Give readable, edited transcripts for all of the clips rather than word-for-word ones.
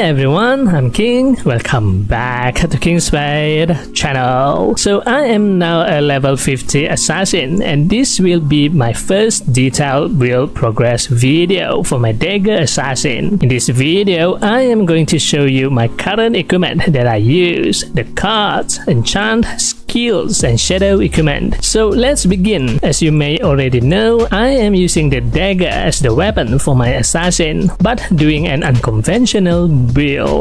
everyone, I'm King. Welcome back to King Spade channel. So I am now a level 50 assassin, and this will be my first detailed build progress video for my Dagger assassin. In this video, I am going to show you my current equipment that I use, the cards, enchant, skills, and shadow equipment. So let's begin. As you may already know, I am using the Dagger as the weapon for my assassin, but doing an unconventional build.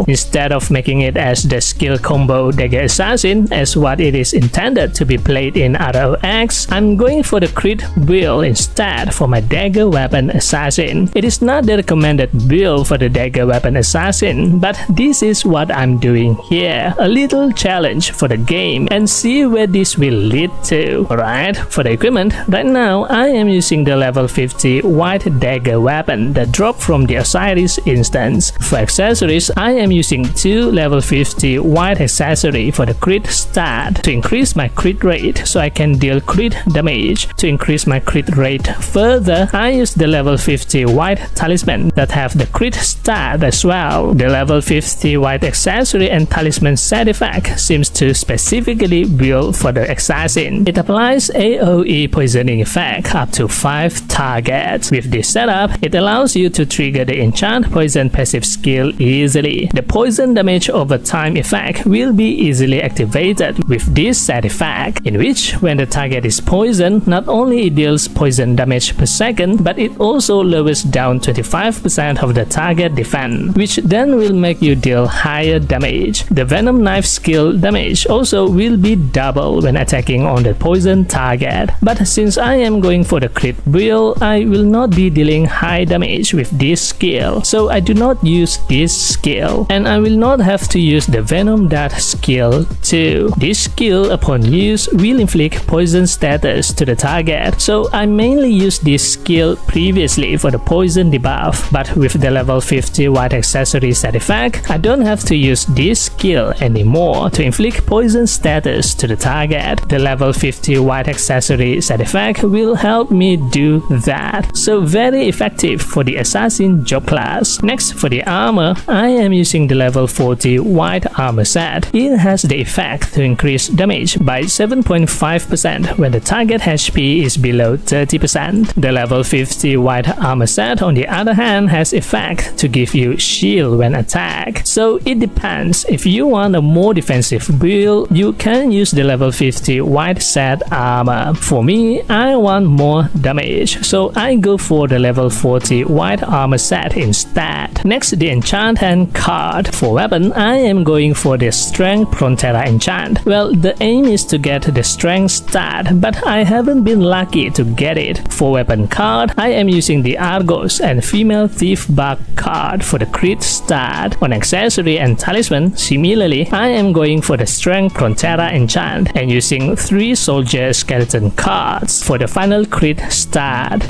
Instead of making it as the skill combo Dagger assassin as what it is intended to be played in ROX, I'm going for the crit build instead for my Dagger weapon assassin. It is not the recommended build for the Dagger weapon assassin, but this is what I'm doing here. A little challenge for the game and see where this will lead to. Alright, for the equipment, right now I am using the level 50 white Dagger weapon that dropped from the Osiris instance. For accessories, I am using 2 level 50 white accessory for the crit stat to increase my crit rate so I can deal crit damage. To increase my crit rate further, I use the level 50 white talisman that have the crit stat as well. The level 50 white accessory and talisman set effect seems to specifically build for the assassin. It applies AoE poisoning effect up to 5 targets. With this setup, it allows you to trigger the enchant poison passive skill easily. The poison damage over time effect will be easily activated with this set effect, in which when the target is poisoned, not only it deals poison damage per second, but it also lowers down 25% of the target defense, which then will make you deal higher damage. The venom knife skill damage also will be double when attacking on the poison target, but since I am going for the crit build, I will not be dealing high damage with this skill, so I do not use this skill, and I will not have to use the venom dart skill too. This skill upon use will inflict poison status to the target, so I mainly used this skill previously for the poison debuff, but with the level 50 white accessory set effect, I don't have to use this skill anymore to inflict poison status to the target. The level 50 white accessory set effect will help me do that, so very effective for the assassin job class. Next, for the armor, I am using the level 40 white armor set. It has the effect to increase damage by 7.5% when the target HP is below 30%. The level 50 white armor set, on the other hand, has effect to give you shield when attacked. So it depends. If you want a more defensive build, you can use the level 50 white set armor. For me, I want more damage, so I go for the level 40 white armor set instead. Next, the enchant and card. For weapon, I am going for the strength Frontera enchant. Well, the aim is to get the strength stat, but I haven't been lucky to get it. For weapon card, I am using the Argos and female thief bug card for the crit stat. On accessory and talisman, similarly, I am going for the strength Frontera enchant and using 3 soldier skeleton cards for the final crit stat.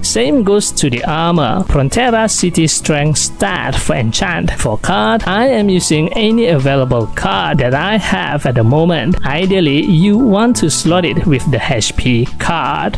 Same goes to the armor. Frontera City Strength stat for enchant. For card, I am using any available card that I have at the moment. Ideally, you want to slot it with the HP card.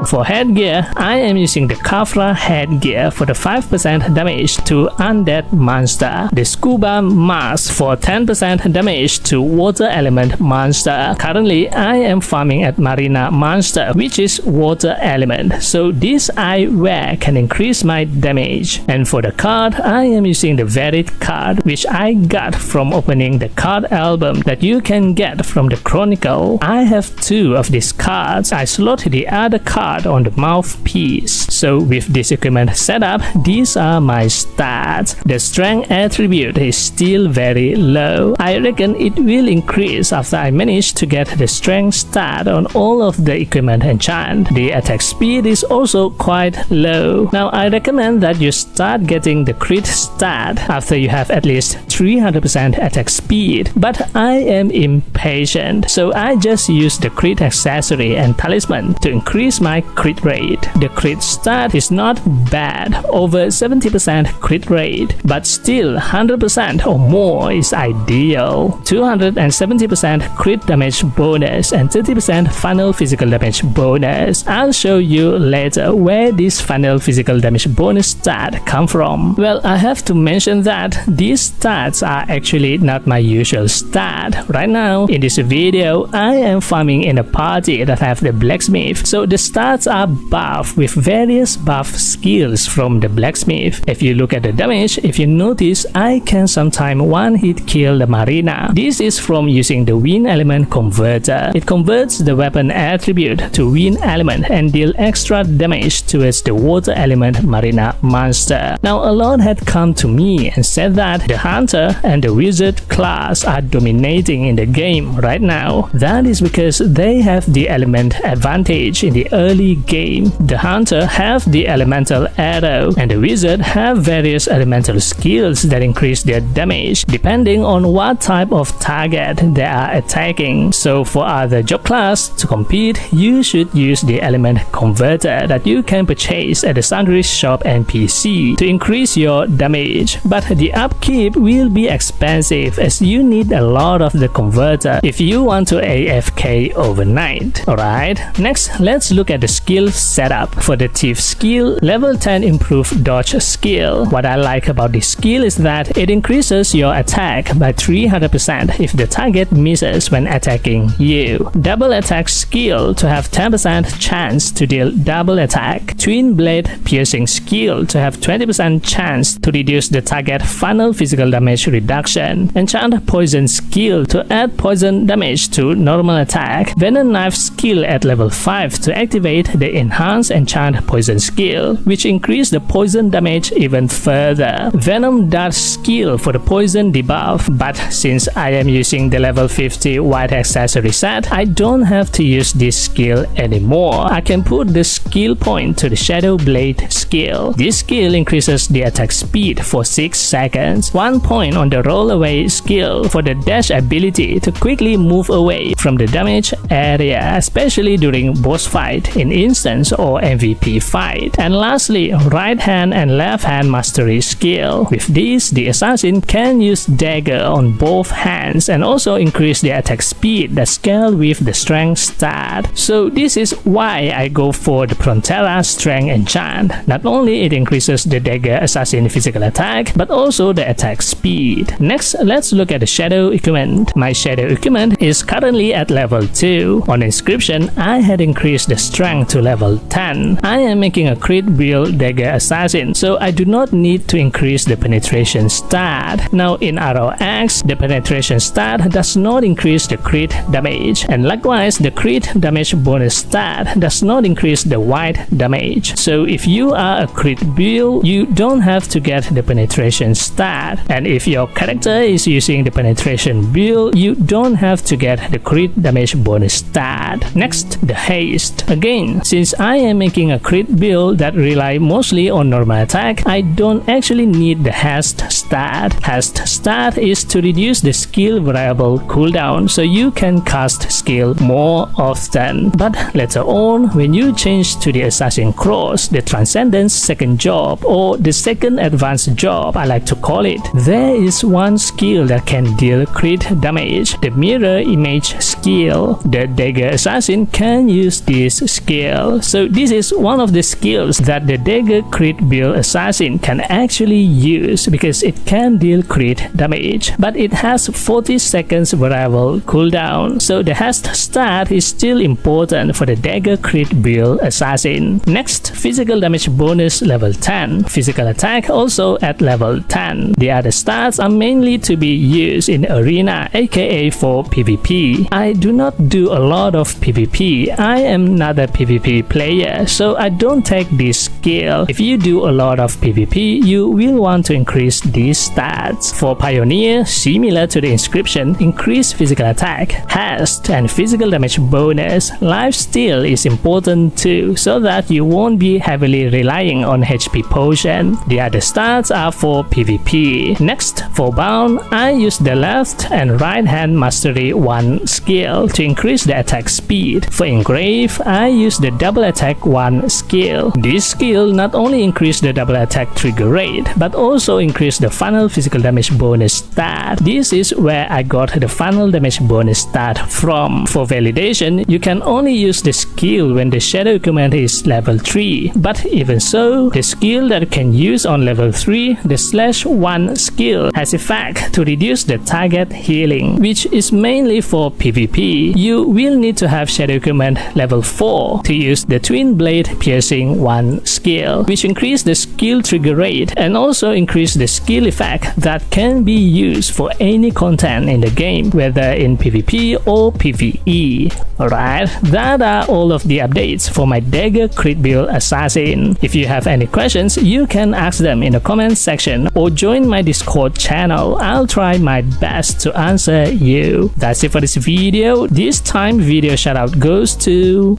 For headgear, I am using the Kafra headgear for the 5% damage to undead monster, the scuba mask for 10% damage to water element monster. Currently, I am farming at marina monster, which is water element, so this I wear can increase my damage. And for the card, I am using the Varied card, which I got from opening the card album that you can get from the Chronicle. I have 2 of these cards. I slot the other card on the mouthpiece. So with this equipment setup, these are my stats. The strength attribute is still very low. I reckon it will increase after I manage to get the strength stat on all of the equipment enchant. The attack speed is also quite low. Now I recommend that you start getting the crit stat after you have at least 300% attack speed, but I am impatient, so I just use the crit accessory and talisman to increase my crit rate. The crit stat is not bad, over 70% crit rate, but still 100% or more is ideal. 270% crit damage bonus and 30% final physical damage bonus. I'll show you later where this final physical damage bonus stat come from. Well, I have to mention that these stats are actually not my usual stat. Right now, in this video, I am farming in a party that have the blacksmith, so the stats are buffed with various buff skills from the blacksmith. If you look at the damage, if you notice, I can sometimes one-hit kill the marina. This is from using the wind element converter. It converts the weapon attribute to wind element and deal extra damage towards the water element marina monster. Now, a lot had come to me and said that the hunter and the wizard class are dominating in the game right now. That is because they have the element advantage in the early game. The hunter have the elemental arrow and the wizard have various elemental skills that increase their damage depending on what type of target they are attacking. So for other job class to compete, you should use the element converter that you can purchase at the Sundry Shop NPC to increase your damage. But the upkeep will be expensive as you need a lot of the converter if you want to AFK overnight. Alright, next let's look at the skill setup. For the thief skill, level 10 improved dodge skill. What I like about this skill is that it increases your attack by 300% if the target misses when attacking you. Double attack skill to have 10% chance to deal double attack. Twin blade piercing skill to have 20% chance to reduce the target final physical damage reduction. Enchant poison skill to add poison damage to normal attack. Venom knife skill at level 5 to activate the enhanced enchant poison skill, which increase the poison damage even further. Venom dart skill for the poison debuff, but since I am using the level 50 white accessory set, I don't have to use this skill anymore. I can put the skill point to the shadow blade skill. This skill increases the attack speed for 6 seconds. 1 point on the roll away skill for the dash ability to quickly move away from the damage area, especially during boss fight, in instance or MVP fight. And lastly, right hand and left hand mastery skill. With this, the assassin can use dagger on both hands and also increase the attack speed that scale with the strength stat. So this is why I go for the Frontera strength enchant. Not only it increases the dagger assassin physical attack, but also the attack speed. Next, let's look at the shadow equipment. My shadow equipment is currently at level 2. On inscription, I had increased the strength to level 10. I am making a crit build dagger assassin, so I do not need to increase the penetration stat. Now in ROX, the penetration stat does not increase the crit damage, and likewise the crit damage bonus stat does not increase the white damage. So if you are a crit build, you don't have to get the penetration stat, and if your character is using the penetration build, you don't have to get the crit damage bonus stat. Next, the haste. Again, since I am making a crit build that rely mostly on normal attack, I don't actually need the haste stat. Haste stat is to reduce the skill variable cooldown so you can cast skill more often. But later on, when you change to the Assassin Cross, the Transcendence second job, or the second advanced job I like to call it, there is one skill that can deal crit damage, the mirror image skill. The Dagger Assassin can use this skill. So this is one of the skills that the Dagger crit build assassin can actually use because it can deal crit damage, but it has 40 seconds variable cooldown. So the haste stat is still important for the Dagger crit build assassin. Next, physical damage bonus level 10. Physical attack also at level 10. The other stats are mainly to be used in arena, aka for PvP. I do not do a lot of PvP. I am not a PvP player, so I don't take this skill. If you do a lot of PvP, you will want to increase these stats. For Pioneer, similar to the inscription, increase physical attack, haste, and physical damage bonus. Lifesteal is important too, so that you won't be heavily relying on HP potion. The other stats are for PvP. Next, for Bound, I use the left and right hand mastery 1 skill to increase the attack speed. For Engrave, I use use the double attack 1 skill. This skill not only increase the double attack trigger rate, but also increase the final physical damage bonus stat. This is where I got the final damage bonus stat from. For validation, you can only use the skill when the shadow equipment is level 3, but even so, the skill that you can use on level 3, the /1 skill, has effect to reduce the target healing, which is mainly for PvP. You will need to have shadow equipment level 4 to use the twin blade piercing 1 skill, which increase the skill trigger rate and also increase the skill effect that can be used for any content in the game, whether in PvP or PvE. Alright, that are all of the updates for my Dagger crit build assassin. If you have any questions, you can ask them in the comments section or join my Discord channel. I'll try my best to answer you. That's it for this video. This time video shoutout goes to...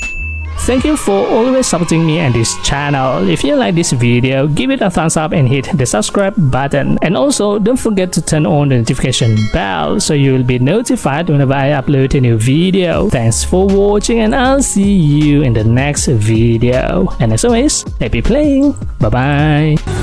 Thank you for always supporting me and this channel. If you like this video, give it a thumbs up and hit the subscribe button. And also, don't forget to turn on the notification bell so you will be notified whenever I upload a new video. Thanks for watching and I'll see you in the next video. And as always, happy playing. Bye bye.